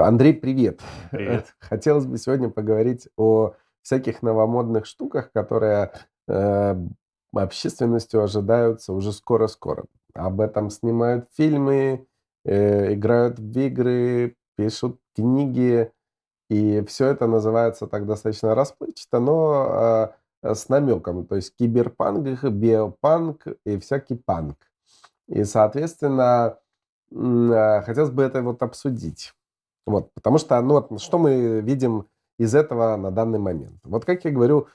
Андрей, привет. Привет. Хотелось бы сегодня поговорить о всяких новомодных штуках, которые э, общественностью ожидаются уже скоро-скоро. Об этом снимают фильмы, играют в игры, пишут книги, и все это называется так достаточно расплывчато, но с намеком. То есть киберпанк, биопанк и всякий панк. И, соответственно, хотелось бы это вот обсудить. Вот, потому что, ну вот, что мы видим из этого на данный момент? Вот, как я говорю,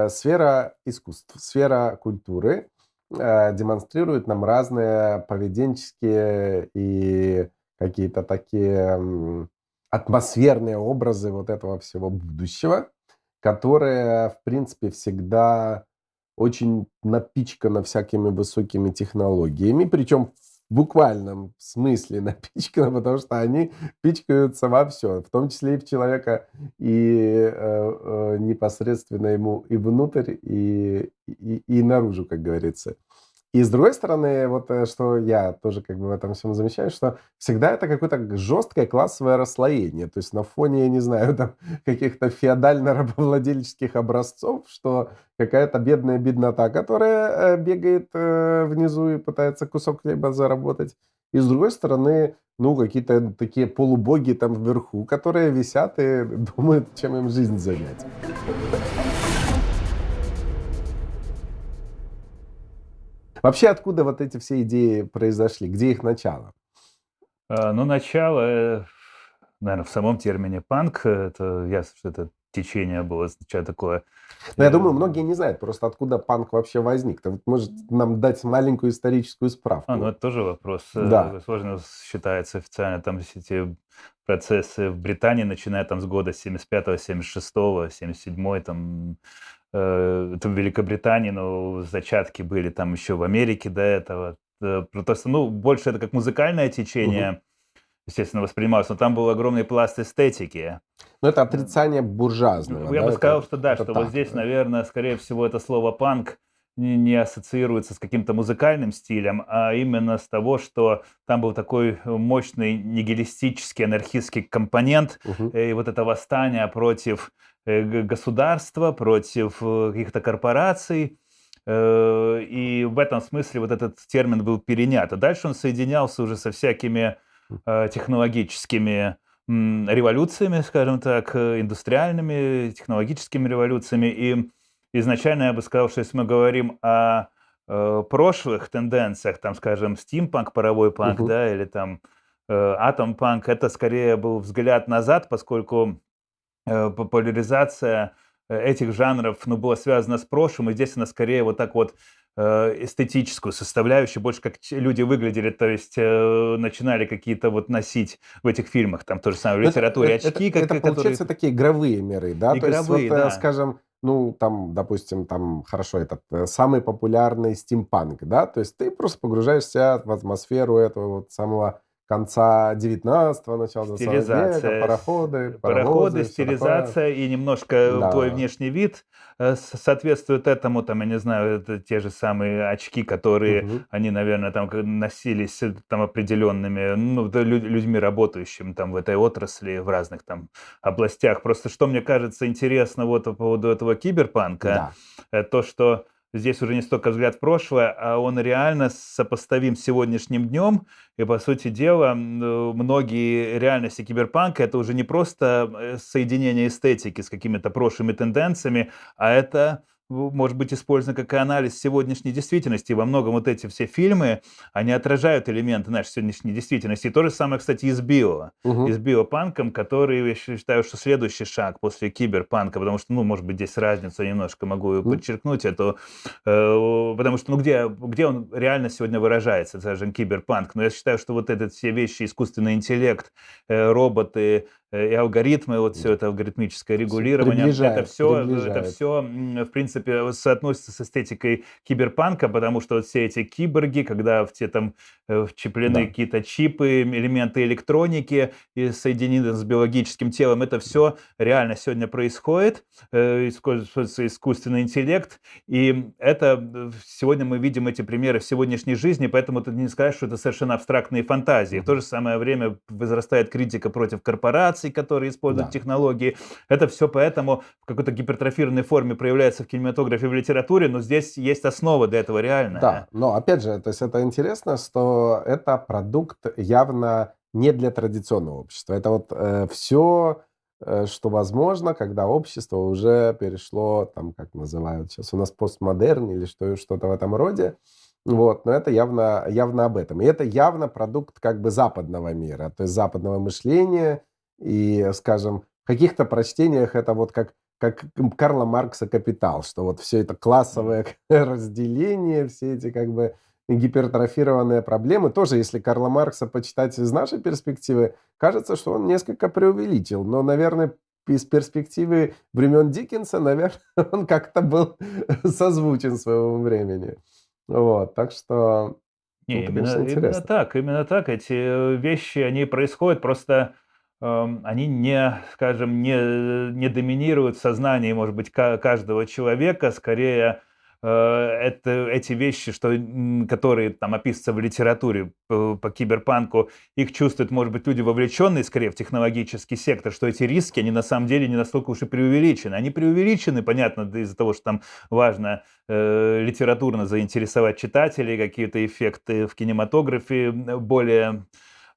сфера искусств, сфера культуры демонстрирует нам разные поведенческие и какие-то такие атмосферные образы вот этого всего будущего, которое, в принципе, всегда очень напичкано всякими высокими технологиями, причем в буквальном смысле напичкано, потому что они пичкаются во все, в том числе и в человека, и непосредственно ему и внутрь, и наружу, как говорится. И с другой стороны, вот что я тоже как бы в этом всем замечаю, что всегда это какое-то жесткое классовое расслоение. То есть на фоне, я не знаю, там каких-то феодально-рабовладельческих образцов, что какая-то бедная беднота, которая бегает внизу и пытается кусок хлеба заработать. И с другой стороны, ну, какие-то такие полубоги там вверху, которые висят и думают, чем им жизнь занять. Вообще, откуда вот эти все идеи произошли? Где их начало? Ну, начало, наверное, в самом термине панк. Это ясно, что это течение было сначала такое. Но я э, думаю, многие не знают просто, откуда панк вообще возник. Ты вот может нам дать маленькую историческую ну справку? это тоже вопрос. Да. Сложно считается официально. Там все эти процессы в Британии, начиная там с года 75-го, 76-го, 77-й, там, это в Великобритании, но зачатки были там еще в Америке до этого. Просто, ну, больше это как музыкальное Мгм. течение, естественно, воспринималось, но там был огромный пласт эстетики. Но это отрицание буржуазного, Я да? бы сказал, что да, Это что вот так, здесь, да? наверное, скорее всего, это слово «панк» не ассоциируется с каким-то музыкальным стилем, а именно с того, что там был такой мощный нигилистический, анархистский компонент, Мгм. и вот это восстание против государства, против каких-то корпораций, и в этом смысле вот этот термин был перенят. А дальше он соединялся уже со всякими технологическими революциями, скажем так, индустриальными, технологическими революциями. И изначально я бы сказал, что если мы говорим о прошлых тенденциях, там, скажем, стимпанк, паровой панк, Мгм. да, или там атом-панк, это скорее был взгляд назад, поскольку популяризация этих жанров, ну, была связана с прошлым, и здесь она скорее вот так вот эстетическую составляющую, больше как люди выглядели, то есть начинали какие-то вот носить в этих фильмах, там то же самое в Ну, это, литературе, очки, это, которые получается, такие игровые миры, да? То есть, вот, игровые, да. скажем, ну, там, допустим, там, хорошо, этот самый популярный стимпанк, да? То есть ты просто погружаешься в атмосферу этого вот самого конца 19-го, начала 20 века, Стилизация, пароходы, пароходы, паровозы, все такое. стилизация и немножко твой Да. внешний вид соответствует этому, там, я не знаю, это те же самые очки, которые Мгм. они, наверное, там носились там определенными, ну, да, людьми, работающими там в этой отрасли, в разных там областях. Просто что мне кажется интересно вот по поводу этого киберпанка, Да. то, что здесь уже не столько взгляд в прошлое, а он реально сопоставим с сегодняшним днем, и, по сути дела, многие реальности киберпанка — это уже не просто соединение эстетики с какими-то прошлыми тенденциями, а это может быть использовано как и анализ сегодняшней действительности. И во многом вот эти все фильмы, они отражают элементы нашей сегодняшней действительности. И то же самое, кстати, и с и Мгм. с биопанком, который, я считаю, что следующий шаг после киберпанка, потому что, ну, может быть, здесь разницу немножко могу М. подчеркнуть эту, потому что, ну, где он реально сегодня выражается, скажем, киберпанк? Но я считаю, что вот этот все вещи, искусственный интеллект, роботы, и алгоритмы, вот все Да. это алгоритмическое Всё регулирование, приближает, это приближает. все, в принципе, соотносится с эстетикой киберпанка, потому что вот все эти киборги, когда в те там вчеплены Да. какие-то чипы, элементы электроники и соединены с биологическим телом, это все реально сегодня происходит, используется искусственный интеллект, и это сегодня мы видим эти примеры в сегодняшней жизни, поэтому ты не скажешь, что это совершенно абстрактные фантазии. В то Мгм. же самое время возрастает критика против корпораций, которые используют Да. технологии. Это все поэтому в какой-то гипертрофированной форме проявляется в кинематографе и в литературе, но здесь есть основа для этого реальная. Да, но опять же, то есть это интересно, что это продукт явно не для традиционного общества. Это вот все, что возможно, когда общество уже перешло, там, как называют сейчас у нас, постмодерн или что-то в этом роде. Вот, но это явно об этом. И это явно продукт как бы западного мира, то есть западного мышления. И, скажем, в каких-то прочтениях это вот как Карла Маркса «Капитал», что вот все это классовое разделение, все эти как бы гипертрофированные проблемы. Тоже, если Карла Маркса почитать из нашей перспективы, кажется, что он несколько преувеличил. Но, наверное, из перспективы времен Диккенса, наверное, он как-то был созвучен своему времени. Вот, так что Не, это, конечно, интересно. именно так. Эти вещи, они происходят, просто они не, скажем, не доминируют в сознании, может быть, каждого человека, скорее эти вещи, которые там описываются в литературе по киберпанку, их чувствуют, может быть, люди, вовлеченные скорее в технологический сектор, что эти риски, они на самом деле не настолько уж и преувеличены. Они преувеличены, понятно, да, из-за того, что там важно литературно заинтересовать читателей, какие-то эффекты в кинематографе более,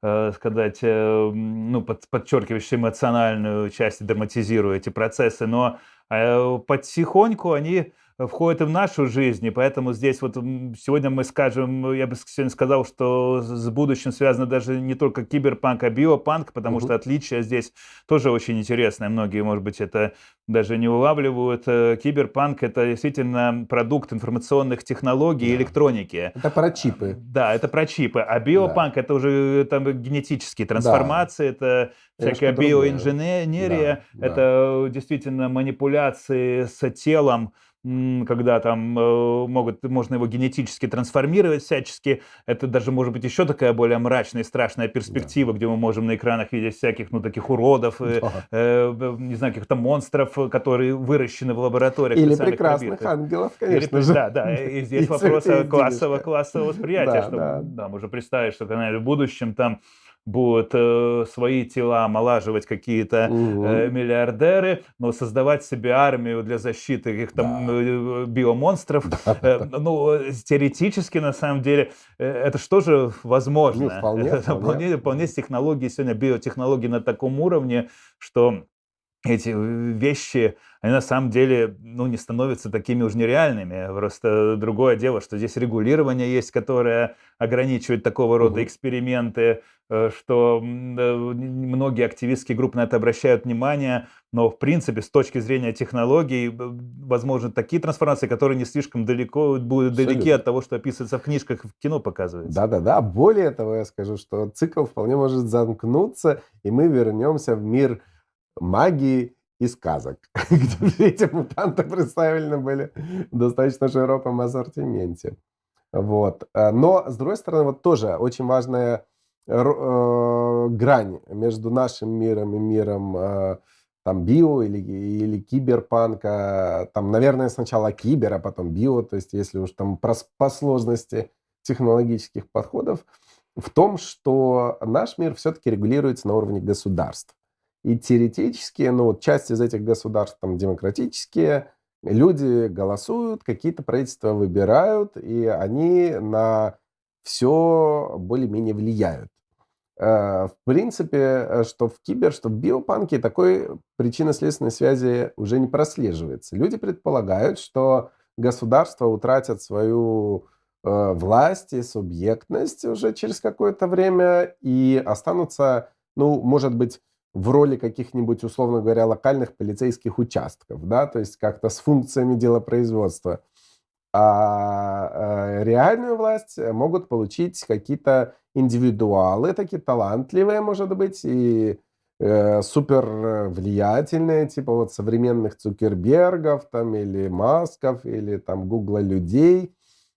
сказать, ну, подчеркивающие эмоциональную часть, драматизируя эти процессы, но потихоньку они входят и в нашу жизнь, и поэтому здесь вот сегодня мы скажем, я бы сегодня сказал, что с будущим связано даже не только киберпанк, а биопанк, потому что Мгм. отличие здесь тоже очень интересное. Многие, может быть, это даже не улавливают. Киберпанк — это действительно продукт информационных технологий и Да. электроники. Это про чипы. Да, это про чипы. А Да. биопанк — это уже там генетические Да. трансформации, это всякая Немножко другое. Да, биоинженерия, да. это действительно манипуляции с телом, когда там можно его генетически трансформировать всячески. Это даже может быть еще такая более мрачная и страшная Да. перспектива, где мы можем на экранах видеть всяких, ну, таких уродов, Да. не знаю, каких-то монстров, которые выращены в лабораториях Или специальных прекрасных пробирках. ангелов, конечно же. Да, да, и здесь Если у вопрос тебя есть денежка. классового восприятия, Да, что, да. да, можно представить, что когда в будущем там будут свои тела омолаживать какие-то Мгм. миллиардеры, но создавать себе армию для защиты каких-то Да. биомонстров, Да-да-да. ну, теоретически, на самом деле, это что же Не, возможно? вполне Это вполне. вполне с технологией сегодня, биотехнологии на таком уровне, что эти вещи, они на самом деле, ну, не становятся такими уж нереальными. Просто другое дело, что здесь регулирование есть, которое ограничивает такого рода Мгм. эксперименты, что многие активистские группы на это обращают внимание, но в принципе с точки зрения технологий возможны такие трансформации, которые не слишком далеко будут далеки Абсолютно. от того, что описывается в книжках и в кино показывается. Да-да-да. Более того, я скажу, что цикл вполне может замкнуться, и мы вернемся в мир магии и сказок, где эти мутанты представлены были в достаточно широком ассортименте. Вот. Но, с другой стороны, вот тоже очень важная грань между нашим миром и миром там био или киберпанка. Там, наверное, сначала кибер, а потом био, то есть если уж там по сложности технологических подходов, в том, что наш мир все-таки регулируется на уровне государств. И теоретически, ну, вот часть из этих государств там демократические, люди голосуют, какие-то правительства выбирают, и они на все более-менее влияют. В принципе, что в что в биопанке такой причинно-следственной связи уже не прослеживается. Люди предполагают, что государства утратят свою власть и субъектность уже через какое-то время и останутся, ну, может быть, в роли каких-нибудь, условно говоря, локальных полицейских участков, да, то есть как-то с функциями делопроизводства. Реальную власть могут получить какие-то индивидуалы, такие талантливые, может быть, и супер влиятельные, типа вот современных Цукербергов там или Масков или там Гугла людей.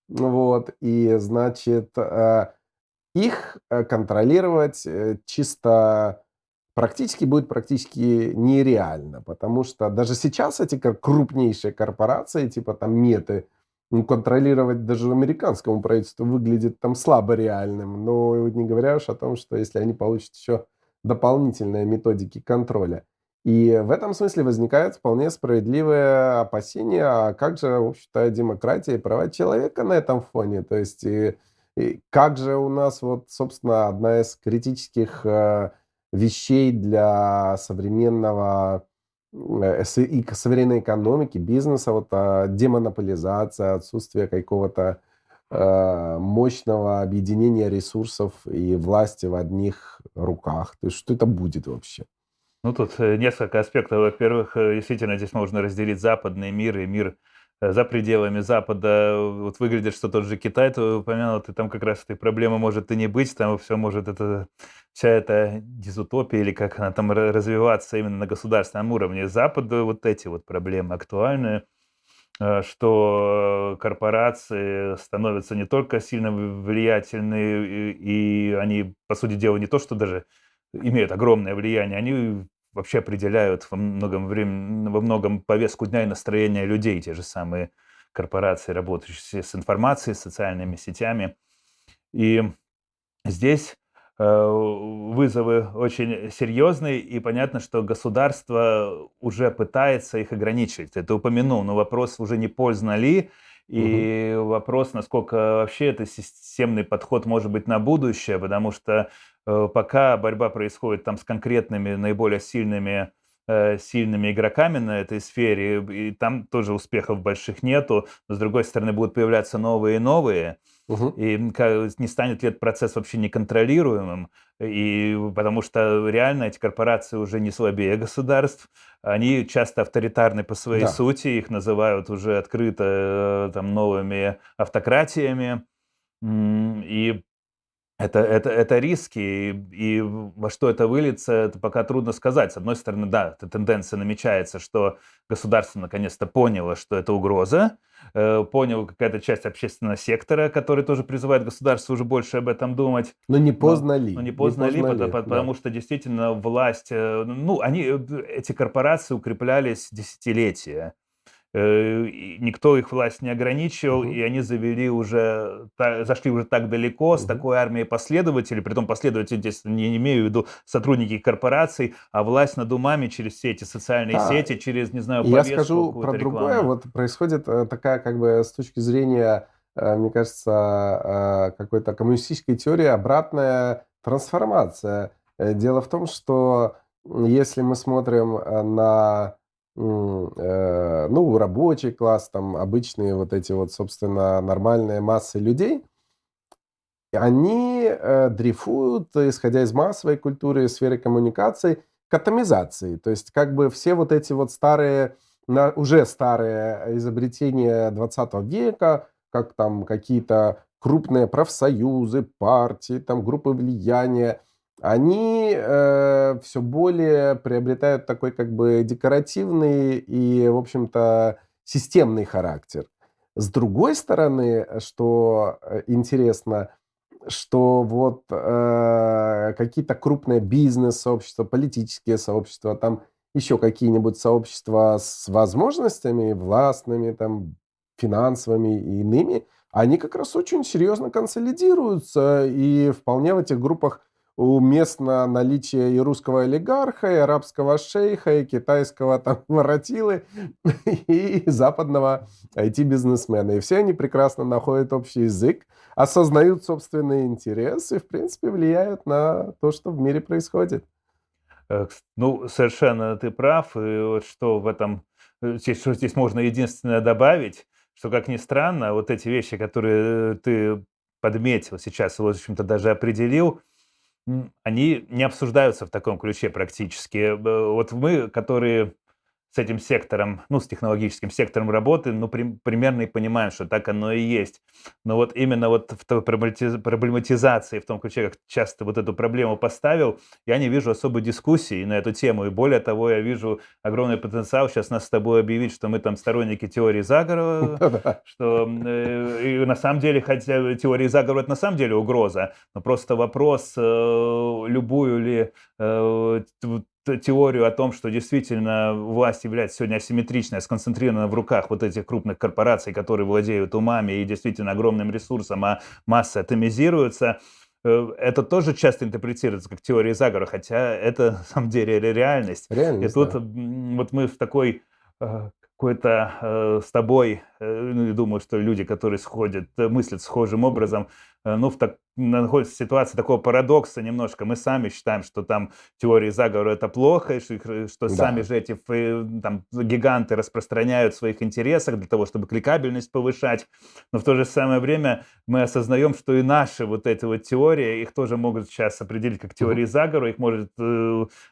Вот, и, значит, их контролировать чисто практически будет практически нереально, потому что даже сейчас эти крупнейшие корпорации, типа там Меты, ну, контролировать даже американскому правительству выглядит там слабо реальным. Но не говоря уж о том, что если они получат еще дополнительные методики контроля. И в этом смысле возникает вполне справедливое опасение, а как же, в общем-то, демократия и права человека на этом фоне? То есть, и как же у нас вот, собственно, одна из критических вещей для современного и современной экономики, бизнеса, вот демонополизация, отсутствие какого-то мощного объединения ресурсов и власти в одних руках. То есть что это будет вообще? Ну, тут несколько аспектов. Во-первых, действительно, здесь можно разделить западный мир и мир за пределами Запада. Вот выглядит, что тот же Китай, ты упомянул, ты там как раз этой проблемы может и не быть, там все может, вся эта дизутопия или как она там развиваться именно на государственном уровне. Западу вот эти вот проблемы актуальны, что корпорации становятся не только сильно влиятельны, и они, по сути дела, не то, что даже имеют огромное влияние, они вообще определяют во многом повестку дня и настроение людей, те же самые корпорации, работающие с информацией, с социальными сетями. И здесь вызовы очень серьезные, и понятно, что государство уже пытается их ограничить. Ты это упомянул, но вопрос уже не поздно ли, Мгм. и вопрос, насколько вообще это системный подход может быть на будущее, потому что пока борьба происходит там с конкретными наиболее сильными игроками на этой сфере, и там тоже успехов больших нету, но с другой стороны будут появляться новые и новые, Мгм. и не станет ли этот процесс вообще неконтролируемым, и потому что реально эти корпорации уже не слабее государств, они часто авторитарны по своей Да. сути, их называют уже открыто там новыми автократиями, и это риски, и во что это выльется, это пока трудно сказать. С одной стороны, да, эта тенденция намечается, что государство наконец-то поняло, что это угроза, поняла какая-то часть общественного сектора, который тоже призывает государство уже больше об этом думать. Но не Но поздно но ли? не Не поздно ли, поздно ли? Да. потому что действительно власть, ну, эти корпорации укреплялись десятилетия. И никто их власть не ограничивал, Мгм. и они зашли уже так далеко с Мгм. такой армией последователей, притом последователи здесь не имею в виду сотрудники корпораций, а власть над умами через все эти социальные Да, сети, через, не знаю, и я повестку скажу про какую-то другое. рекламную. Вот происходит такая, как бы, с точки зрения, мне кажется, какой-то коммунистической теории обратная трансформация. Дело в том, что если мы смотрим на ну, рабочий класс, там обычные вот эти вот, собственно, нормальные массы людей, и они дрейфуют, исходя из массовой культуры, сферы коммуникаций, к атомизации. То есть как бы все вот эти вот старые, уже старые изобретения 20 века, как там какие-то крупные профсоюзы, партии, там группы влияния, они все более приобретают такой как бы декоративный и, в общем-то, системный характер. С другой стороны, что интересно, что вот какие-то крупные бизнес-сообщества, политические сообщества, там еще какие-нибудь сообщества с возможностями властными, там, финансовыми и иными, они как раз очень серьезно консолидируются, и вполне в этих группах уместно наличие и русского олигарха, и арабского шейха, и китайского там воротилы, и западного IT-бизнесмена. И все они прекрасно находят общий язык, осознают собственные интересы и, в принципе, влияют на то, что в мире происходит. Ну, совершенно ты прав. И вот что в этом, что здесь можно единственное добавить, что, как ни странно, вот эти вещи, которые ты подметил сейчас, вот, в общем-то, даже определил, они не обсуждаются в таком ключе практически. Вот мы, которые с этим сектором, ну, с технологическим сектором работы, ну, примерно и понимаем, что так оно и есть. Но вот именно вот в той проблематизации, в том ключе, как часто вот эту проблему поставил, я не вижу особой дискуссии на эту тему. И более того, я вижу огромный потенциал сейчас нас с тобой объявить, что мы там сторонники теории заговора, Да-да. что и на самом деле, хотя теория заговора это на самом деле угроза, но просто вопрос, любую ли теорию о том, что действительно власть является сегодня асимметричной, сконцентрирована в руках вот этих крупных корпораций, которые владеют умами и действительно огромным ресурсом, а массы атомизируются, это тоже часто интерпретируется как теория заговора, хотя это на самом деле реальность. И Реальность, тут да. вот мы в такой какой-то с тобой, ну, я думаю, что люди, которые сходят, мыслят схожим образом, ну, находятся в ситуации такого парадокса немножко. Мы сами считаем, что там теории заговора это плохо, и что сами Да. же эти там, гиганты распространяют в своих интересах для того, чтобы кликабельность повышать. Но в то же самое время мы осознаем, что и наши вот эти вот теории, их тоже могут сейчас определить как Мгм. теории заговора, их может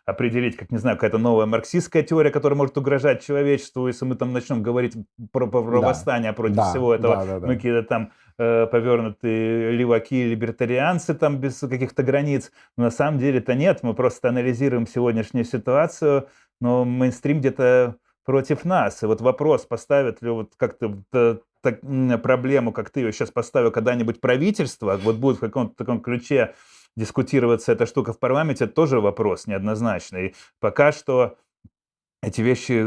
определить, как, не знаю, какая-то новая марксистская теория, которая может угрожать человечеству, если мы там начнем говорить про Да. восстание против Да. всего этого. Мы Да-да-да. какие-то там повернутые леваки, либертарианцы там без каких-то границ. Но на самом деле это нет, мы просто анализируем сегодняшнюю ситуацию, но мейнстрим где-то против нас. И вот вопрос, поставят ли вот как-то проблему, как ты ее сейчас поставил, когда-нибудь правительство, вот будет в каком-то таком ключе дискутироваться эта штука в парламенте, это тоже вопрос неоднозначный. Пока что эти вещи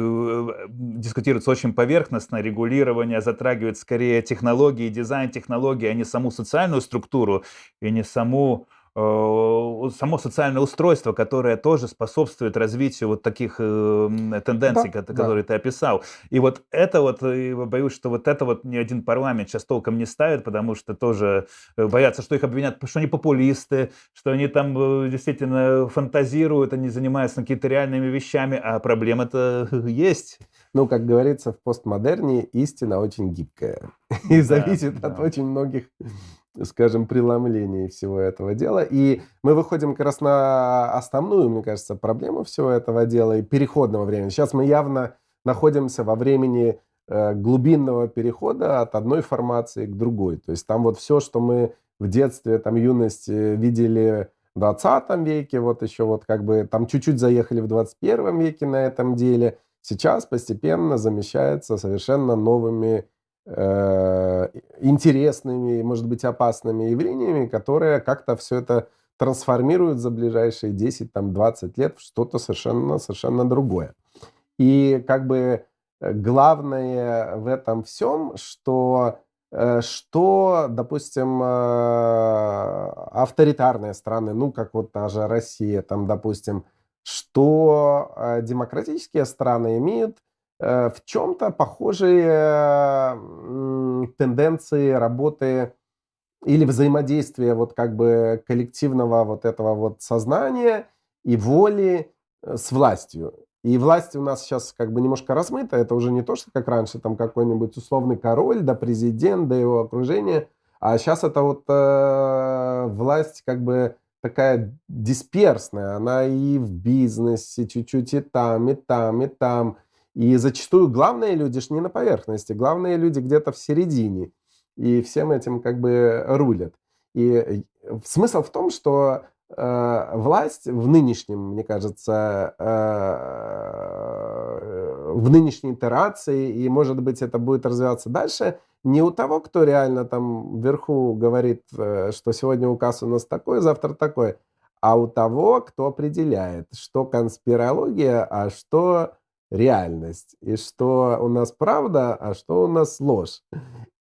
дискутируются очень поверхностно, регулирование затрагивает скорее технологии, дизайн технологий, а не саму социальную структуру и не само социальное устройство, которое тоже способствует развитию вот таких Да, тенденций, да. которые ты описал. И вот это вот, боюсь, что вот это вот ни один парламент сейчас толком не ставит, потому что тоже боятся, что их обвинят, что они популисты, что они там действительно фантазируют, они занимаются какими-то реальными вещами, а проблема-то есть. Ну, как говорится, в постмодерне истина очень гибкая и Да, зависит от да. очень многих, скажем, преломлений всего этого дела. И мы выходим как раз на основную, мне кажется, проблему всего этого дела и переходного времени. Сейчас мы явно находимся во времени глубинного перехода от одной формации к другой. То есть там вот все, что мы в детстве, там, юности видели в 20 веке, вот еще вот как бы там чуть-чуть заехали в 21 веке на этом деле, сейчас постепенно замещается совершенно новыми интересными, может быть, опасными явлениями, которые как-то все это трансформируют за ближайшие 10-20 лет в что-то совершенно другое. И как бы главное в этом всем, что, допустим, авторитарные страны, ну, как вот та же Россия, там, допустим, что демократические страны имеют в чем-то похожие тенденции работы или взаимодействия вот как бы коллективного вот этого вот сознания и воли с властью. И власть у нас сейчас как бы немножко размыта. Это уже не то, что как раньше там какой-нибудь условный король, да президент, да его окружение. А сейчас это вот власть как бы такая дисперсная. Она и в бизнесе чуть-чуть, и там, и там, и там. И зачастую главные люди ж не на поверхности. Главные люди где-то в середине. И всем этим как бы рулят. И смысл в том, что власть в нынешнем, мне кажется, в нынешней итерации, и, может быть, это будет развиваться дальше, не у того, кто реально там вверху говорит, что сегодня указ у нас такой, завтра такой, а у того, кто определяет, что конспирология, а что реальность, и что у нас правда, а что у нас ложь.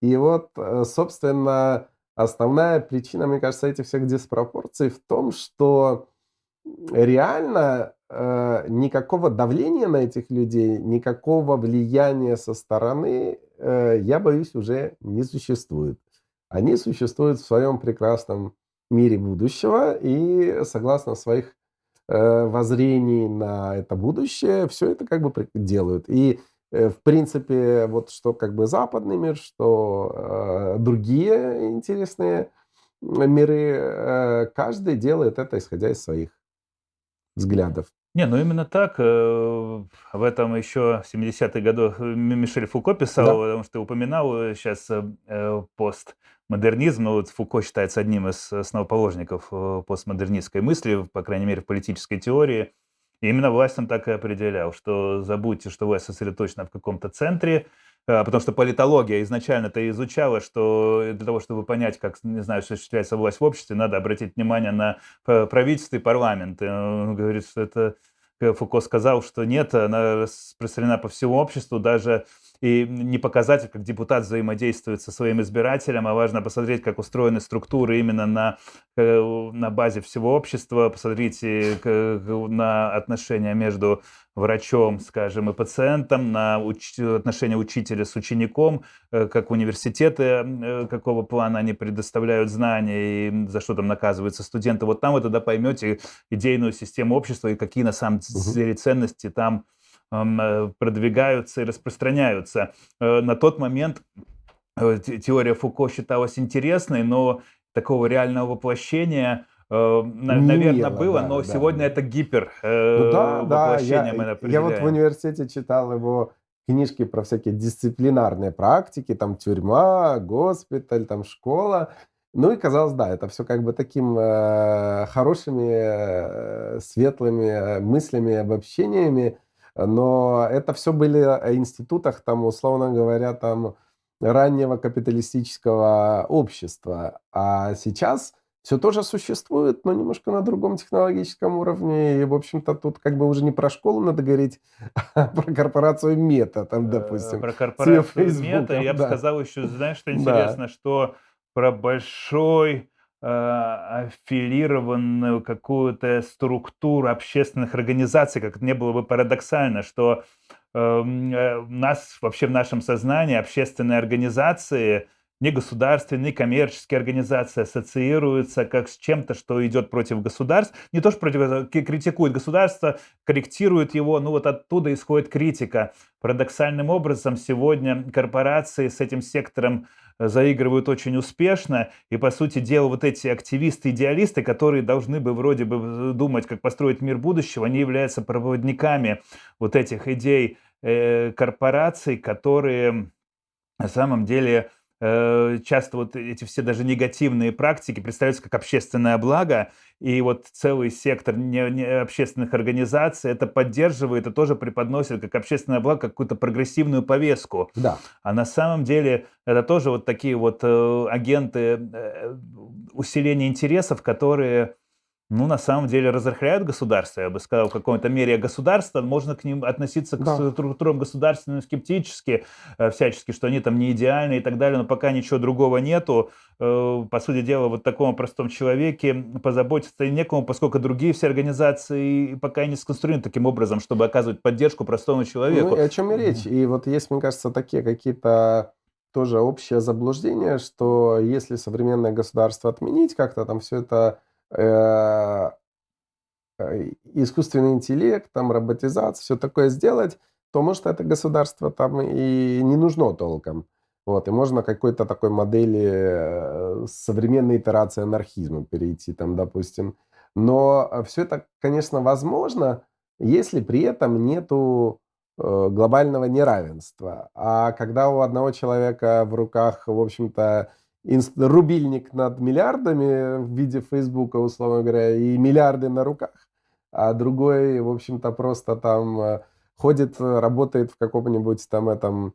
И вот, собственно, основная причина, мне кажется, этих всех диспропорций в том, что реально никакого давления на этих людей, никакого влияния со стороны, я боюсь, уже не существует. Они существуют в своем прекрасном мире будущего и согласно своих воззрений на это будущее, все это как бы делают. И в принципе, вот что как бы западный мир, что другие интересные миры, каждый делает это исходя из своих взглядов. Не, ну именно так. Об этом еще в 70-х годах Мишель Фуко писал, Да. потому что ты упоминал сейчас постмодернизм. Ну, вот Фуко считается одним из основоположников постмодернистской мысли, по крайней мере, в политической теории. И именно власть он так и определял, что забудьте, что власть сосредоточена в каком-то центре, потому что политология изначально-то изучала, что для того, чтобы понять, как, не знаю, осуществляется власть в обществе, надо обратить внимание на правительство и парламент. И он говорит, что это Фуко сказал, что нет, она распространена по всему обществу, даже и не показатель, как депутат взаимодействует со своим избирателем, а важно посмотреть, как устроены структуры именно на базе всего общества. Посмотрите на отношения между врачом, скажем, и пациентом, на отношения учителя с учеником, как университеты, какого плана они предоставляют знания и за что там наказываются студенты. Вот там вы тогда поймете идейную систему общества и какие на самом Мгм. деле ценности там продвигаются и распространяются. На тот момент теория Фуко считалась интересной, но такого реального воплощения, Не наверное, имела, было, да, но да, сегодня да. это гипер Ну да, да, воплощение мы я вот в определяем. университете читал его книжки про всякие дисциплинарные практики, там тюрьма, госпиталь, там школа. Ну и казалось, да, это все как бы таким хорошими, светлыми мыслями, обобщениями, но это все были о институтах, там, условно говоря, там раннего капиталистического общества. А сейчас все тоже существует, но немножко на другом технологическом уровне. И, в общем-то, тут как бы уже не про школу надо говорить, а про корпорацию Мета, там, допустим, Про с ее корпорацию Мета "Фейсбуком, я бы да. сказал еще, знаешь, что Да, интересно, что про большой аффилированную какую-то структуру общественных организаций, как это не было бы парадоксально, что у нас вообще в нашем сознании общественные организации, негосударственные, коммерческие организации ассоциируются как с чем-то, что идет против государств. Не то, что против, критикует государство, корректирует его, ну вот оттуда исходит критика. Парадоксальным образом сегодня корпорации с этим сектором заигрывают очень успешно, и, по сути дела, вот эти активисты-идеалисты, которые должны бы вроде бы думать, как построить мир будущего, они являются проводниками вот этих идей корпораций, которые на самом деле, часто вот эти все даже негативные практики представляются как общественное благо, и вот целый сектор общественных организаций это поддерживает и тоже преподносит как общественное благо, как какую-то прогрессивную повестку. да. А на самом деле это тоже вот такие вот агенты усиления интересов, которые ну, на самом деле разрыхляют государство, я бы сказал, в какой-то мере государство, можно к ним относиться к Да. структурам государственным скептически, всячески, что они там не идеальны и так далее, но пока ничего другого нету, по сути дела, вот таком простом человеке позаботиться и некому, поскольку другие все организации пока и не сконструированы таким образом, чтобы оказывать поддержку простому Ну и человеку. о чем и речь. И вот есть, мне кажется, такие какие-то тоже общее заблуждение, что если современное государство отменить, как-то там все это э, искусственный интеллект, там роботизация, все такое сделать, то, может, это государство там и не нужно толком. Вот, и можно к какой-то такой модели современной итерации анархизма перейти, там, допустим. Но все это, конечно, возможно, если при этом нету глобального неравенства. А когда у одного человека в руках, в общем-то, рубильник над миллиардами в виде Фейсбука, условно говоря, и миллиарды на руках, а другой, в общем-то, просто там ходит, работает в каком-нибудь там этом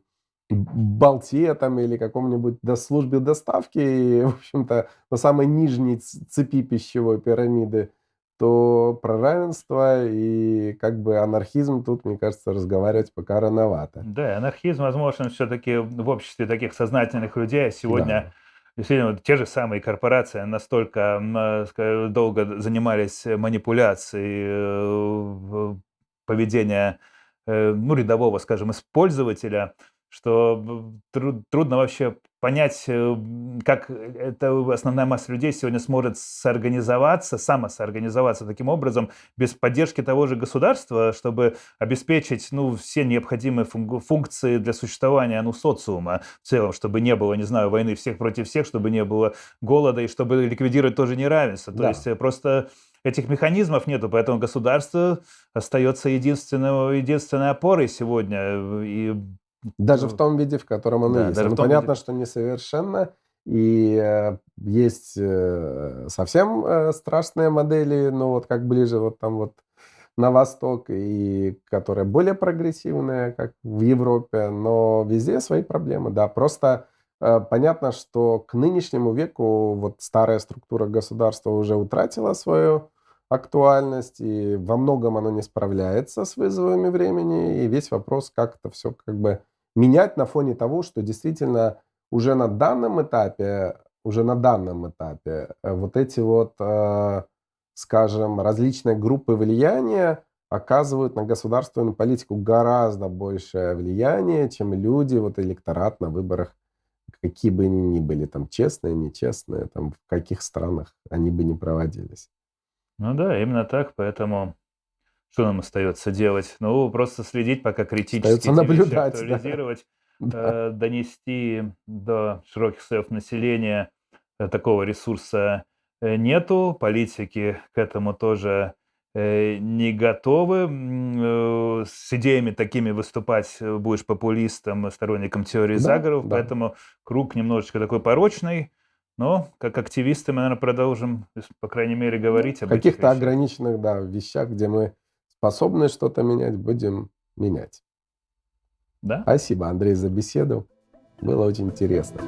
болте там или каком-нибудь службе доставки, и, в общем-то, на самой нижней цепи пищевой пирамиды, то про равенство и как бы анархизм тут, мне кажется, разговаривать пока рановато. Да, анархизм возможен все-таки в обществе таких сознательных людей. А сегодня Да. действительно вот те же самые корпорации настолько долго занимались манипуляцией поведения ну, рядового, скажем, использователя, что трудно вообще понять, как эта основная масса людей сегодня сможет соорганизоваться, самосоорганизоваться таким образом, без поддержки того же государства, чтобы обеспечить, ну, все необходимые функции для существования, ну, социума в целом, чтобы не было, не знаю, войны всех против всех, чтобы не было голода и чтобы ликвидировать тоже неравенство. То есть Да. просто этих механизмов нету, поэтому государство остается единственной опорой сегодня. Даже в том виде, в котором оно Да, есть. даже в Ну, том понятно, виде. что несовершенно, и есть совсем страшные модели, ну вот как ближе вот там вот на восток, и которые более прогрессивные, как в Европе, но везде свои проблемы, да. Просто понятно, что к нынешнему веку вот старая структура государства уже утратила свою актуальность, и во многом оно не справляется с вызовами времени, и весь вопрос, как это все как бы менять на фоне того, что действительно уже на данном этапе вот эти вот, скажем, различные группы влияния оказывают на государственную политику гораздо большее влияние, чем люди, вот электорат на выборах, какие бы они ни были, там честные, нечестные, там в каких странах они бы не проводились. Ну да, именно так, поэтому что нам остается делать? Ну, просто следить, пока критически Остается эти вещи наблюдать, да. актуализировать, Да. донести до широких слоев населения. Такого ресурса нету, политики к этому тоже не готовы. С идеями такими выступать будешь популистом, сторонником теории Да, заговоров, да. поэтому круг немножечко такой порочный, но как активисты мы, наверное, продолжим, по крайней мере, Ну, говорить в об этих каких-то вещах. ограниченных, да, вещах, где мы способны что-то менять, будем менять. Да? Спасибо, Андрей, за беседу. Было очень интересно.